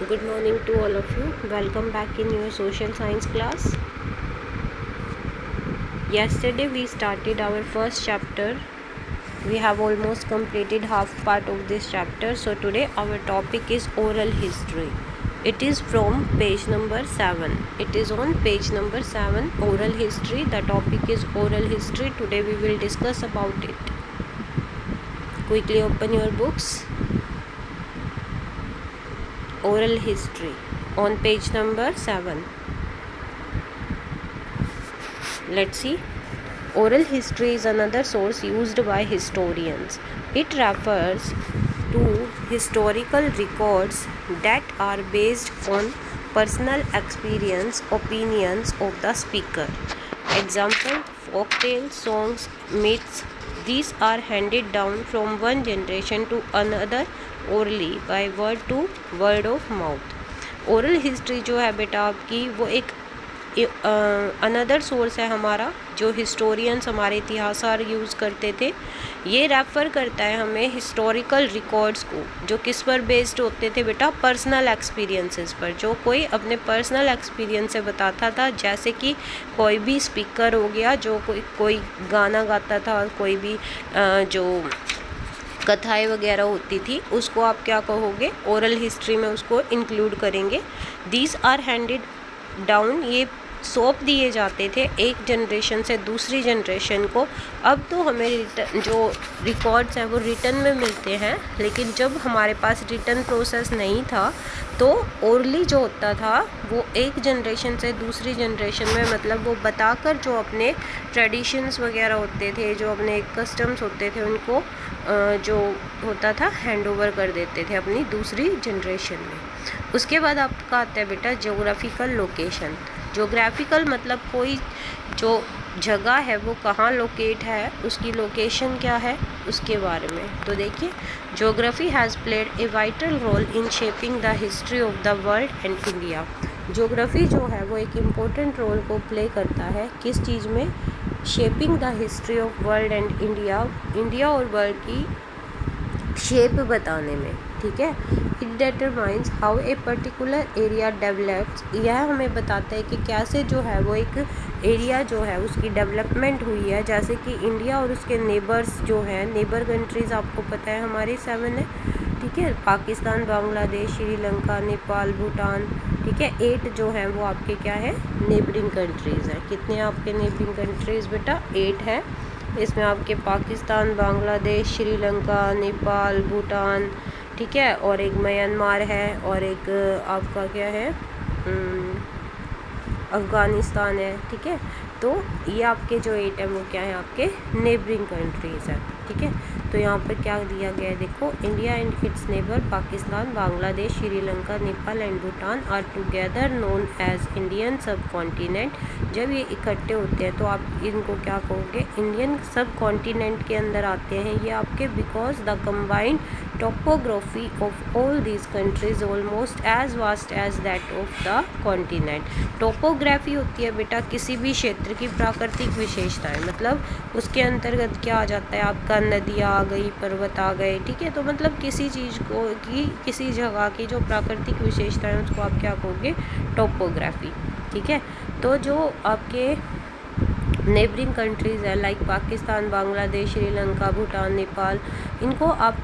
Good morning to all of you. Welcome back in your social science class. Yesterday we started our first chapter. We have almost completed half part of this chapter. So today our topic is oral history. It is from page number 7. It is on page number 7, oral history. The topic is oral history. Today we will discuss about it. Quickly open your books. Oral history on page number 7. Let's see. Oral history is another source used by historians. It refers to historical records that are based on personal experience, opinions of the speaker. Example, folktales, songs, myths. These are handed down from one generation to another orally by word of mouth. Oral history जो है बेटा आपकी वो एक another source है हमारा, जो historians हमारे इतिहासकार यूज़ करते थे। ये रेफ़र करता है हमें हिस्टोरिकल रिकॉर्ड्स को, जो किस पर बेस्ड होते थे बेटा, पर्सनल एक्सपीरियंसेस पर, जो कोई अपने पर्सनल एक्सपीरियंस से बताता था। जैसे कि कोई भी स्पीकर हो गया जो कोई गाना गाता था, कोई भी जो कथाएं वगैरह होती थी, उसको आप क्या कहोगे, ओरल हिस्ट्री में उसको इंक्लूड करेंगे। दीज आर हैंडेड डाउन, ये सौंप दिए जाते थे एक जनरेशन से दूसरी जनरेशन को। अब तो हमें जो रिकॉर्ड्स हैं वो रिटन में मिलते हैं, लेकिन जब हमारे पास रिटन प्रोसेस नहीं था तो ओरली जो होता था वो एक जनरेशन से दूसरी जनरेशन में, मतलब वो बताकर जो अपने ट्रेडिशंस वगैरह होते थे, जो अपने कस्टम्स होते थे, उनको जो होता था हैंड ओवर कर देते थे अपनी दूसरी जनरेशन में। उसके बाद आपका आता है बेटा ज्योग्राफिकल लोकेशन। ज्योग्राफिकल मतलब कोई जो जगह है वो कहाँ लोकेट है, उसकी लोकेशन क्या है, उसके बारे में। तो देखिए, geography has played a vital role in shaping the history of the world and India. Geography जो है वो एक इम्पोर्टेंट रोल को प्ले करता है किस चीज़ में, shaping the history of world and India, India और वर्ल्ड की शेप बताने में। ठीक है, it determines how a particular area develops. यह हमें बताता है कि कैसे जो है वो एक एरिया जो है उसकी डेवलपमेंट हुई है। जैसे कि इंडिया और उसके नेबर्स जो हैं, नेबर कंट्रीज़ आपको पता है हमारी 7 है। ठीक है, पाकिस्तान, बांग्लादेश, श्रीलंका, नेपाल, भूटान। ठीक है, 8 जो हैं वो आपके क्या है, नेबरिंग कंट्रीज़ हैं। कितने आपके नेबरिंग कंट्रीज़ बेटा, 8 है। इसमें आपके पाकिस्तान, बांग्लादेश, श्रीलंका, नेपाल, भूटान, ठीक है, और एक म्यांमार है, और एक आपका क्या है, अफ़गानिस्तान है। ठीक है, तो ये आपके जो 8 हैं वो क्या है, आपके नेबरिंग कंट्रीज़ हैं। ठीक है, तो यहाँ पर क्या दिया गया है, देखो, India and its neighbour Pakistan, Bangladesh, Sri Lanka, Nepal and Bhutan are together known as Indian subcontinent. जब ये इकट्ठे होते हैं तो आप इनको क्या कहोगे, इंडियन सब कॉन्टिनेंट के अंदर आते हैं ये आपके, because the combined topography of all these countries almost as vast as that of the continent. Topography होती है बेटा किसी भी क्षेत्र की प्राकृतिक विशेषताएं, मतलब उसके अंतर्गत क्या आ जाता है आपका, नदियाँ आ गई, पर्वत आ गए। ठीक है, तो मतलब किसी चीज़ को की, किसी जगह की जो प्राकृतिक विशेषताएं उसको आप क्या कहोगे, टोपोग्राफी। ठीक है, तो जो आपके नेबरिंग कंट्रीज़ है लाइक पाकिस्तान, बांग्लादेश, श्रीलंका, भूटान, नेपाल, इनको आप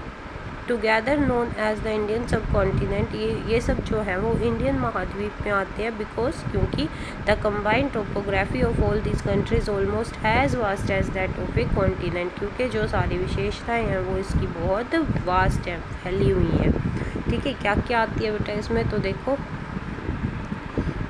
together known as the Indian subcontinent, ये सब जो है वो इंडियन महाद्वीप में आते हैं, बिकॉज क्योंकि the combined topography of all this countries almost as vast as that of a continent, क्योंकि जो सारी विशेषताएं हैं वो इसकी बहुत वास्ट है, फैली हुई है। ठीक है, क्या क्या आती है बेटा इसमें, तो देखो,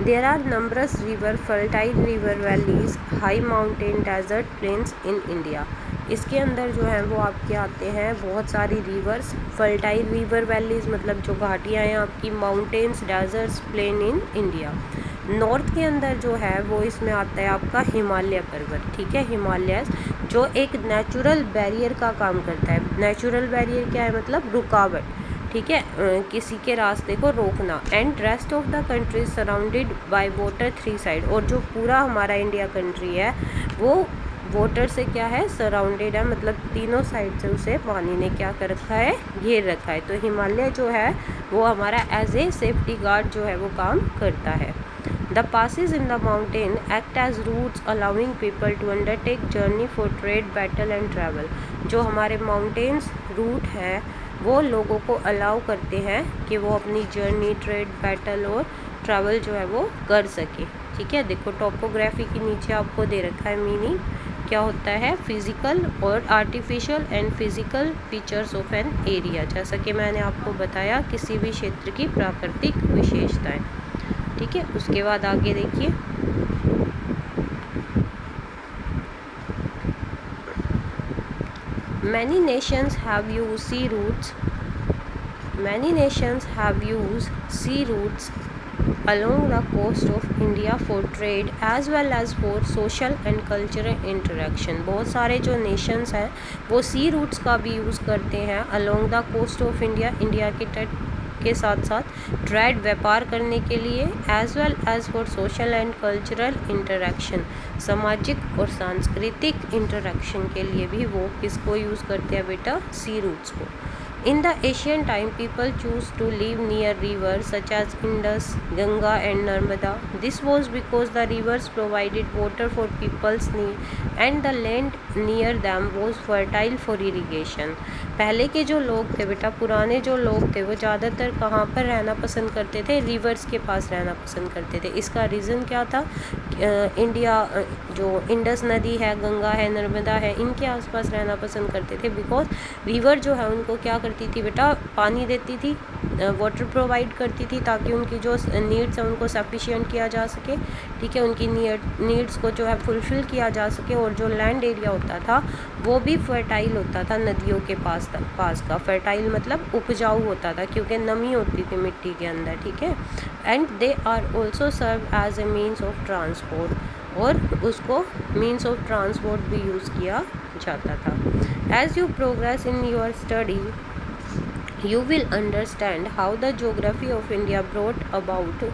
there are numbers river, fertile river valleys, high mountain, desert plains in India. इसके अंदर जो है वो आपके आते हैं बहुत सारी रिवर्स, फर्टाइल रिवर वैलीज मतलब जो घाटियाँ हैं आपकी, mountains, deserts, plain in India. North के अंदर जो है वो इसमें आता है आपका हिमालय पर्वत। ठीक है, हिमालयस जो एक नेचुरल बैरियर का काम करता है। नेचुरल बैरियर क्या है, मतलब रुकावट। ठीक है, किसी के रास्ते को रोकना। And rest of the country surrounded by water 3 side, और जो पूरा हमारा इंडिया कंट्री है वो वाटर से क्या है, सराउंडेड है, मतलब तीनों साइड से उसे पानी ने क्या कर रखा है, घेर रखा है। तो हिमालय जो है वो हमारा एज ए सेफ्टी गार्ड जो है वो काम करता है। The passes in the mountain act as routes allowing people to undertake journey for trade, battle and travel। जो हमारे माउंटेन्स रूट है वो लोगों को अलाउ करते हैं कि वो अपनी जर्नी, ट्रेड, बैटल और ट्रैवल जो है वो कर सके। ठीक है, देखो टोपोग्राफी के नीचे आपको दे रखा है मीनिंग क्या होता है, फिजिकल और artificial and physical features of an area. जैसा कि मैंने आपको बताया किसी भी क्षेत्र की प्राकृतिक विशेषताएं। ठीक है, उसके बाद आगे देखिए, many nations have used sea routes along the coast of India for trade as well as for social and cultural interaction। बहुत सारे जो नेशंस हैं वो सी रूट्स का भी यूज़ करते हैं along the coast of India, India के तट के साथ साथ ट्रेड, व्यापार करने के लिए, as well as for social and cultural interaction, सामाजिक और सांस्कृतिक इंटरेक्शन के लिए भी वो किसको यूज़ करते हैं बेटा, सी रूट्स को। In the ancient time, people chose to live near rivers such as Indus, Ganga and Narmada. This was because the rivers provided water for people's need and the land near them was fertile for irrigation। पहले के जो लोग थे बेटा, पुराने जो लोग थे वो ज़्यादातर कहाँ पर रहना पसंद करते थे, रिवर्स के पास रहना पसंद करते थे। इसका रीज़न क्या था, इंडिया जो इंडस नदी है, गंगा है, नर्मदा है, इनके आसपास रहना पसंद करते थे बिकॉज रिवर जो है उनको क्या करती थी बेटा, पानी देती थी, वाटर प्रोवाइड करती थी ताकि उनकी जो नीड्स हैं उनको सफिशिएंट किया जा सके। ठीक है, उनकी नीड्स को जो है फुलफ़िल किया जा सके और जो लैंड एरिया होता था वो भी फर्टाइल होता था, नदियों के पास का। फर्टाइल मतलब उपजाऊ होता था क्योंकि नमी होती थी मिट्टी के अंदर। ठीक है, and they are also serve as a means of transport, और उसको मीन्स ऑफ ट्रांसपोर्ट भी यूज़ किया जाता था। As you progress in your study you will understand how the geography of India brought about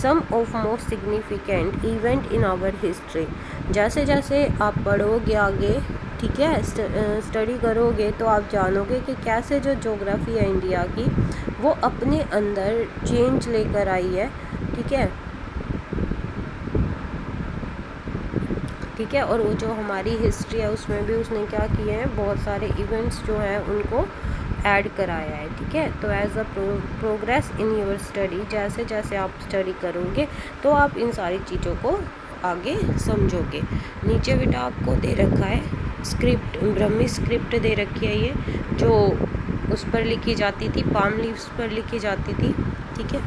some of most significant event in our history। जैसे जैसे आप पढ़ोगे आगे, ठीक है, स्टडी करोगे तो आप जानोगे कि कैसे जो ज्योग्राफी है इंडिया की वो अपने अंदर चेंज लेकर आई है। ठीक है, ठीक है, और वो जो हमारी हिस्ट्री है उसमें भी उसने क्या किए हैं, बहुत सारे इवेंट्स जो हैं उनको ऐड कराया है। ठीक है, तो as a progress in your study, जैसे जैसे आप स्टडी करोगे तो आप इन सारी चीज़ों को आगे समझोगे। नीचे बेटा आपको दे रखा है स्क्रिप्ट, ब्रह्मी स्क्रिप्ट दे रखी है, ये जो उस पर लिखी जाती थी, पाम लीव्स पर लिखी जाती थी। ठीक है,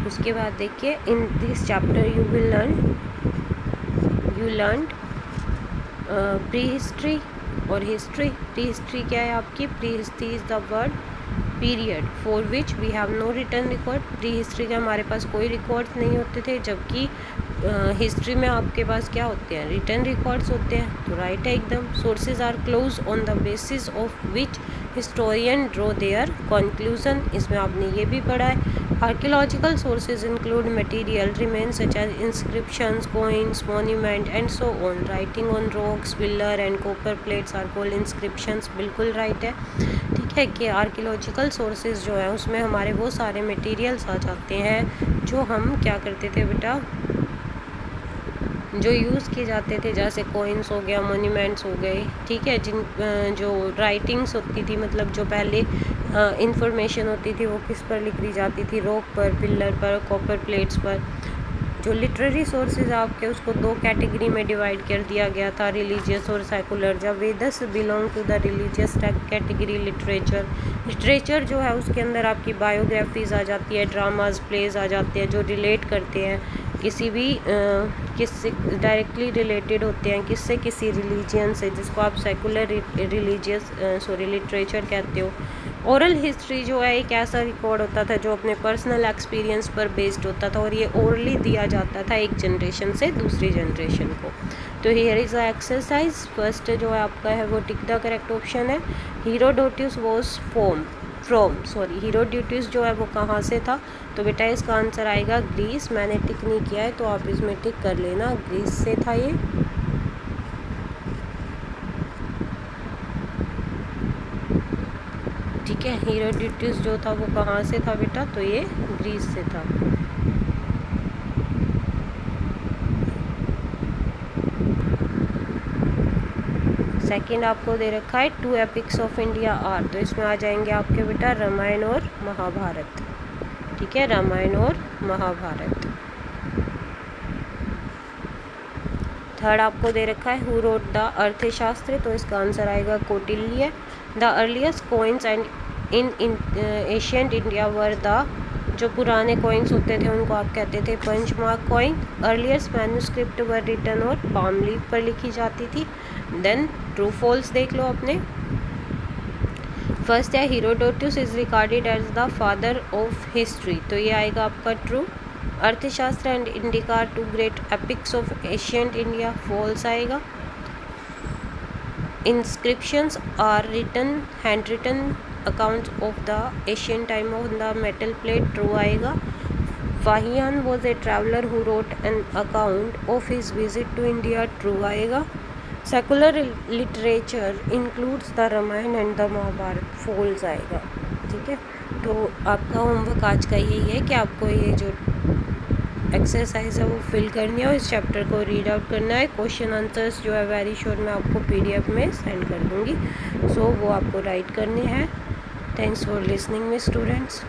उसके बाद देखिए, in this chapter you learn prehistory और हिस्ट्री। प्री हिस्ट्री क्या है आपकी, prehistory is the word period for which we have no return record. Prehistory के हमारे पास कोई रिकॉर्ड्स नहीं होते थे, जबकि हिस्ट्री में आपके पास क्या होते हैं, रिटर्न रिकॉर्ड्स होते हैं। तो राइट है एकदम। Sources are close on the basis of which historian draw their conclusion, इसमें आपने ये भी पढ़ा है। Archaeological sources include material remains such as inscriptions, coins, monument and so on. Writing on rocks, pillar and copper plates are called inscriptions. बिल्कुल right है। ठीक है, कि आर्कियोलॉजिकल सोर्सेज जो है उसमें हमारे वो सारे मटेरियल्स आ जाते हैं जो हम क्या करते थे बेटा, जो यूज़ किए जाते थे, जैसे कॉइन्स हो गया, मोन्यूमेंट्स हो गए। ठीक है, जिन जो राइटिंग्स होती थी, मतलब जो पहले इंफॉर्मेशन होती थी वो किस पर लिख दी जाती थी, रॉक पर, पिलर पर, कॉपर प्लेट्स पर। जो लिटरेरी सोर्सेज आपके उसको दो कैटेगरी में डिवाइड कर दिया गया था, रिलीजियस और सेकुलर। जब Vedas belong to the religious category. Literature जो है उसके अंदर आपकी बायोग्राफीज़ आ जाती है, ड्रामाज, प्लेज आ जाते हैं जो रिलेट करते हैं किसी भी किससे डायरेक्टली रिलेटेड होते हैं, किससे, किसी रिलीजियन से, जिसको आप सेकुलर लिटरेचर कहते हो। ओरल हिस्ट्री जो है एक ऐसा रिकॉर्ड होता था जो अपने पर्सनल एक्सपीरियंस पर बेस्ड होता था और ये ओरली दिया जाता था एक जनरेशन से दूसरी जनरेशन को। तो here is a exercise. First जो है आपका है वो टिक द करेक्ट ऑप्शन है। Herodotus was form from, sorry, Herodotus जो है वो कहाँ से था, तो बेटा इसका आंसर आएगा ग्रीस। मैंने टिक नहीं किया है तो आप इसमें टिक कर लेना, ग्रीस से था ये। ठीक है, हेरोडोटस जो था वो कहाँ से था बेटा, तो ये ग्रीस से था। सेकंड आपको दे रखा है two epics of India are, तो इसमें आ जाएंगे आपके बेटा रामायण और महाभारत। ठीक है, रामायण और महाभारत। थर्ड आपको दे रखा है हु रोट द अर्थशास्त्र, तो इसका आंसर आएगा Kautilya. The earliest coins and in ancient India were the, जो पुराने कॉइन्स होते थे उनको आप कहते थे punchmark coin. Earliest manuscript were written और पाम लीफ पर लिखी जाती थी। देन ट्रू फॉल्स देख लो अपने। फर्स्ट है Herodotus is recorded as the father of history, तो ये आएगा आपका true. Arthashastra and Indica two great epics of ancient India, false आएगा। Inscriptions are written hand written accounts of the Asian time of the metal plate, true आएगा। Faxian was a traveller who wrote an account of his visit to India, true आएगा। Secular literature includes the Ramayana and the Mahabharata, false आएगा। ठीक है, तो आपका homework आज का यही है कि आपको ये जो एक्सरसाइज है वो फिल करनी है और इस चैप्टर को रीड आउट करना है। क्वेश्चन आंसर्स जो है वेरी श्योर मैं आपको PDF में सेंड कर दूँगी, सो वो आपको राइट करने हैं। Thanks for listening me students.